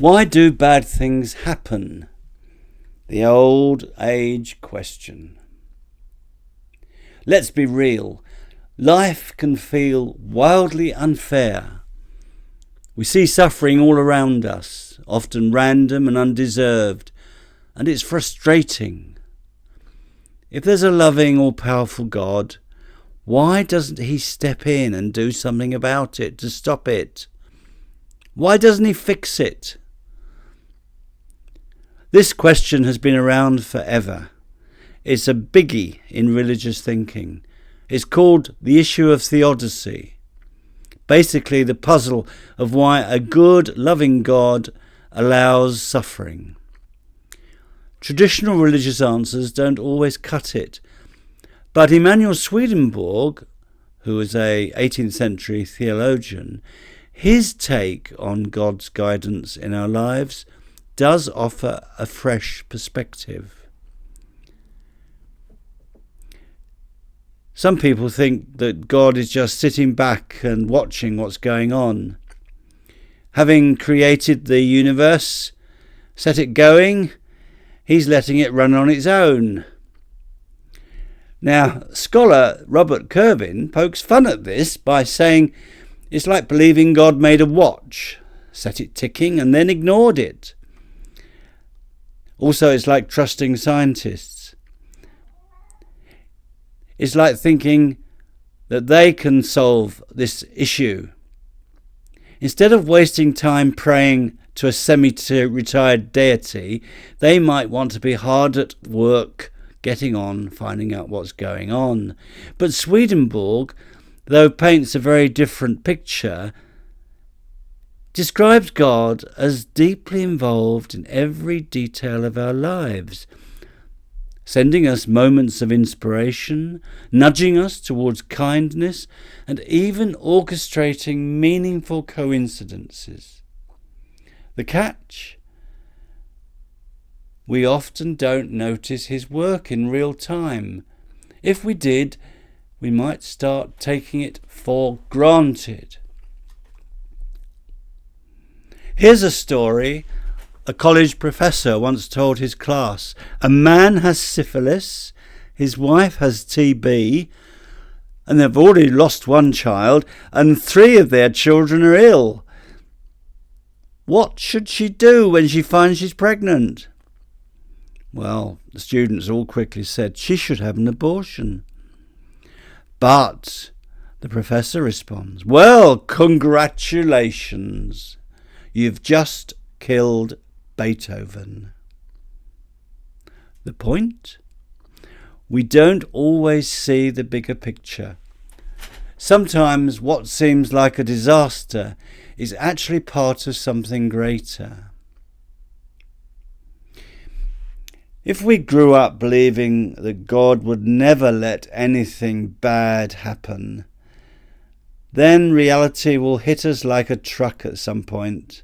Why do bad things happen? The old age question. Let's be real. Life can feel wildly unfair. We see suffering all around us, often random and undeserved, and it's frustrating. If there's a loving, all-powerful God, why doesn't he step in and do something about it to stop it? Why doesn't he fix it? This question has been around forever. It's a biggie in religious thinking. It's called the issue of theodicy. Basically, the puzzle of why a good, loving God allows suffering. Traditional religious answers don't always cut it. But Emanuel Swedenborg, who was a 18th century theologian, his take on God's guidance in our lives does offer a fresh perspective. Some people think that God is just sitting back and watching what's going on. Having created the universe, set it going, he's letting it run on its own. Now, scholar Robert Kervin pokes fun at this by saying it's like believing God made a watch, set it ticking and then ignored it. Also, it's like trusting scientists. It's like thinking that they can solve this issue. Instead of wasting time praying to a semi-retired deity, they might want to be hard at work getting on, finding out what's going on. But Swedenborg, though paints a very different picture, describes God as deeply involved in every detail of our lives, sending us moments of inspiration, nudging us towards kindness, and even orchestrating meaningful coincidences. The catch? We often don't notice his work in real time. If we did, we might start taking it for granted. Here's a story a college professor once told his class. A man has syphilis, his wife has TB, and they've already lost one child, and 3 of their children are ill. What should she do when she finds she's pregnant? Well, the students all quickly said she should have an abortion. But the professor responds, well, congratulations. You've just killed Beethoven. The point? We don't always see the bigger picture. Sometimes what seems like a disaster is actually part of something greater. If we grew up believing that God would never let anything bad happen, then reality will hit us like a truck at some point.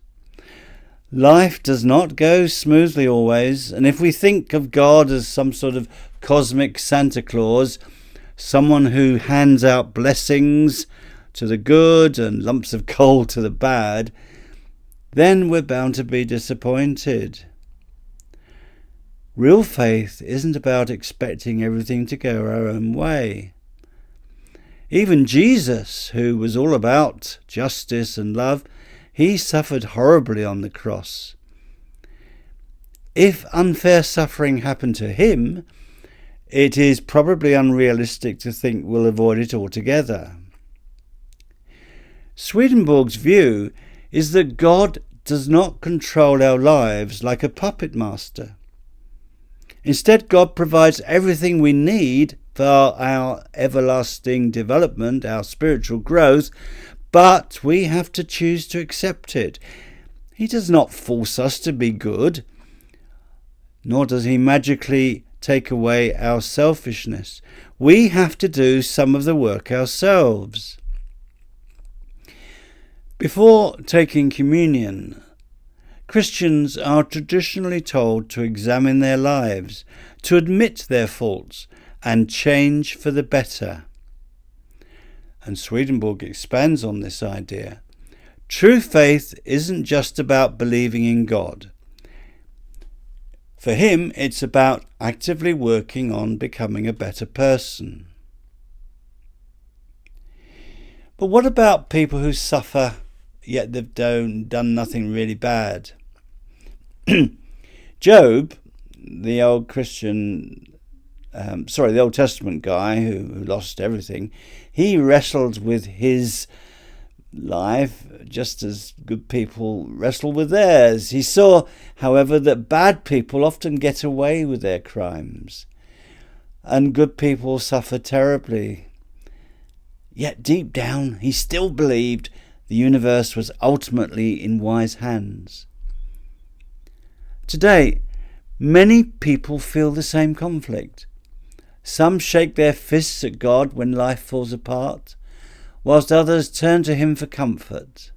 Life does not go smoothly always, and if we think of God as some sort of cosmic Santa Claus, someone who hands out blessings to the good and lumps of coal to the bad, then we're bound to be disappointed. Real faith isn't about expecting everything to go our own way. Even Jesus, who was all about justice and love, he suffered horribly on the cross. If unfair suffering happened to him, it is probably unrealistic to think we'll avoid it altogether. Swedenborg's view is that God does not control our lives like a puppet master. Instead, God provides everything we need for our everlasting development, our spiritual growth, but we have to choose to accept it. He does not force us to be good, nor does he magically take away our selfishness. We have to do some of the work ourselves. Before taking communion, Christians are traditionally told to examine their lives, to admit their faults, and change for the better. And Swedenborg expands on this idea. True faith isn't just about believing in God. For him, it's about actively working on becoming a better person. But what about people who suffer yet they've done nothing really bad? Job, the Old Testament guy who lost everything, he wrestled with his life just as good people wrestle with theirs. He saw, however, that bad people often get away with their crimes, and good people suffer terribly. Yet deep down, he still believed the universe was ultimately in wise hands. Today, many people feel the same conflict. Some shake their fists at God when life falls apart, whilst others turn to him for comfort.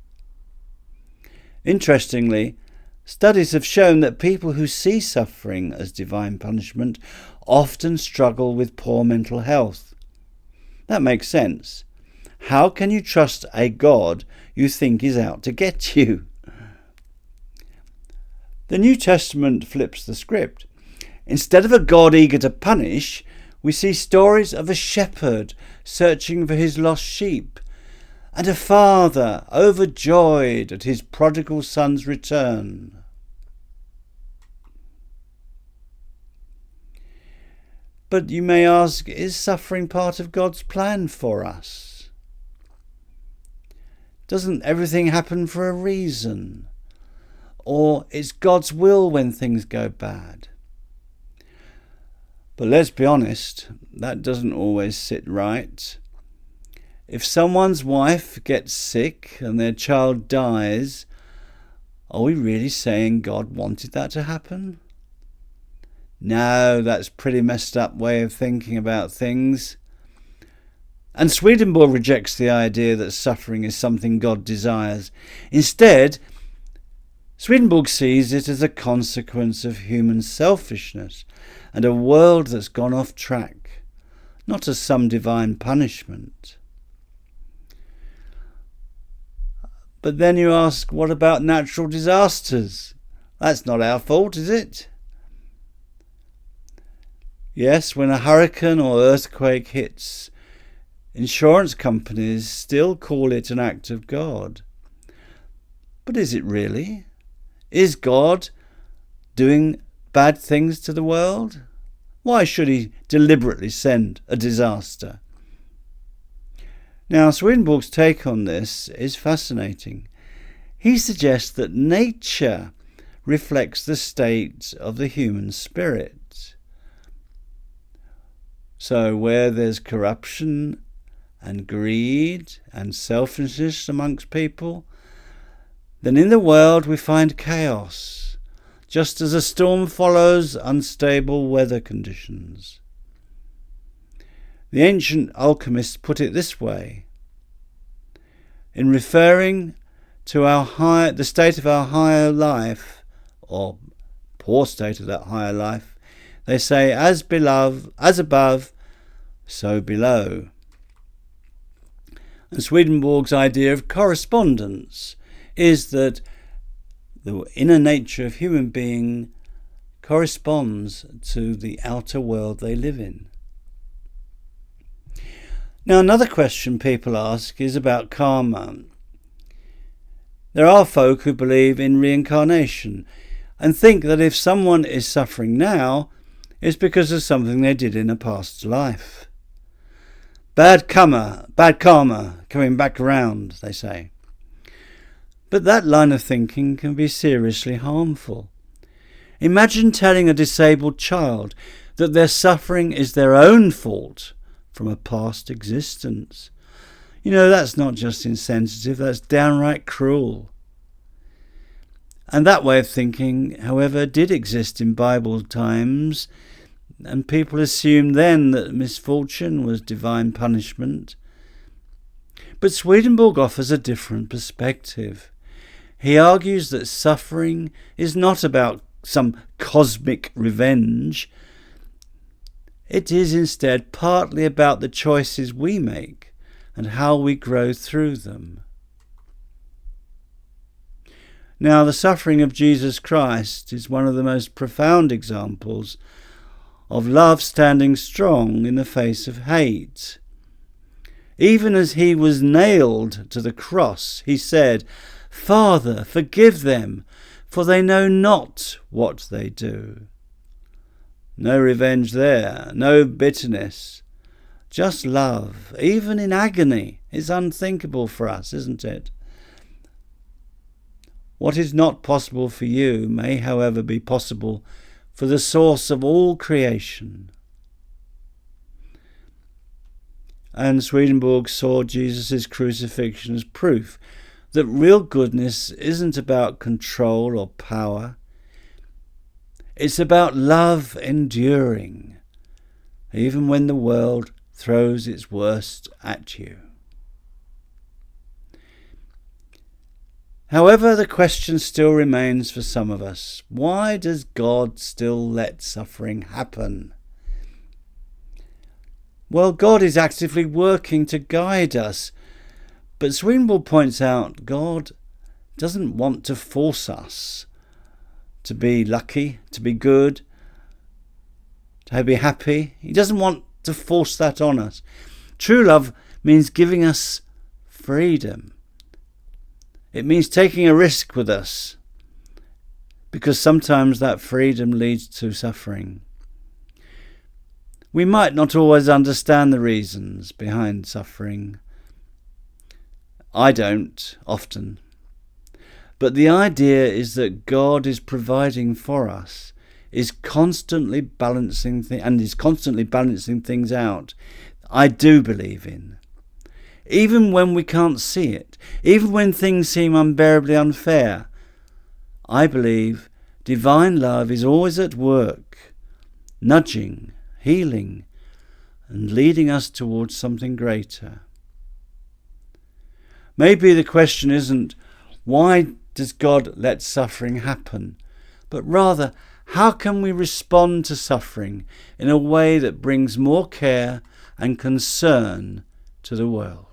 Interestingly, studies have shown that people who see suffering as divine punishment often struggle with poor mental health. That makes sense. How can you trust a God you think is out to get you? The New Testament flips the script. Instead of a God eager to punish, we see stories of a shepherd searching for his lost sheep, and a father overjoyed at his prodigal son's return. But you may ask, is suffering part of God's plan for us? Doesn't everything happen for a reason? Or it's God's will when things go bad? But let's be honest, that doesn't always sit right. If someone's wife gets sick and their child dies, are we really saying God wanted that to happen? No, that's a pretty messed up way of thinking about things. And Swedenborg rejects the idea that suffering is something God desires. Instead, Swedenborg sees it as a consequence of human selfishness and a world that's gone off track, not as some divine punishment. But then you ask, what about natural disasters? That's not our fault, is it? Yes, when a hurricane or earthquake hits, insurance companies still call it an act of God. But is it really? Is God doing bad things to the world? Why should he deliberately send a disaster? Now, Swedenborg's take on this is fascinating. He suggests that nature reflects the state of the human spirit. So where there's corruption and greed and selfishness amongst people, then in the world we find chaos, just as a storm follows unstable weather conditions. The ancient alchemists put it this way. In referring to the state of our higher life, or poor state of that higher life, they say, as above, so below. And Swedenborg's idea of correspondence is that the inner nature of human being corresponds to the outer world they live in. Now, another question people ask is about karma. There are folk who believe in reincarnation and think that if someone is suffering now, it's because of something they did in a past life. Bad karma coming back around, they say. But that line of thinking can be seriously harmful. Imagine telling a disabled child that their suffering is their own fault from a past existence. That's not just insensitive, that's downright cruel. And that way of thinking, however, did exist in Bible times, and people assumed then that misfortune was divine punishment. But Swedenborg offers a different perspective. He argues that suffering is not about some cosmic revenge. It is instead partly about the choices we make and how we grow through them. Now, the suffering of Jesus Christ is one of the most profound examples of love standing strong in the face of hate. Even as he was nailed to the cross, he said, "Father, forgive them, for they know not what they do." No revenge there, no bitterness, just love, even in agony. It's unthinkable for us, isn't it? What is not possible for you may, however, be possible for the source of all creation. And Swedenborg saw Jesus' crucifixion as proof that real goodness isn't about control or power. It's about love enduring, even when the world throws its worst at you. However, the question still remains for some of us. Why does God still let suffering happen? Well, God is actively working to guide us. But Swedenborg points out God doesn't want to force us to be lucky, to be good, to be happy. He doesn't want to force that on us. True love means giving us freedom. It means taking a risk with us, because sometimes that freedom leads to suffering. We might not always understand the reasons behind suffering. I don't, often. But the idea is that God is providing for us, is constantly balancing things out. I do believe in. Even when we can't see it, even when things seem unbearably unfair, I believe divine love is always at work, nudging, healing, and leading us towards something greater. Maybe the question isn't, why does God let suffering happen? But rather, how can we respond to suffering in a way that brings more care and concern to the world?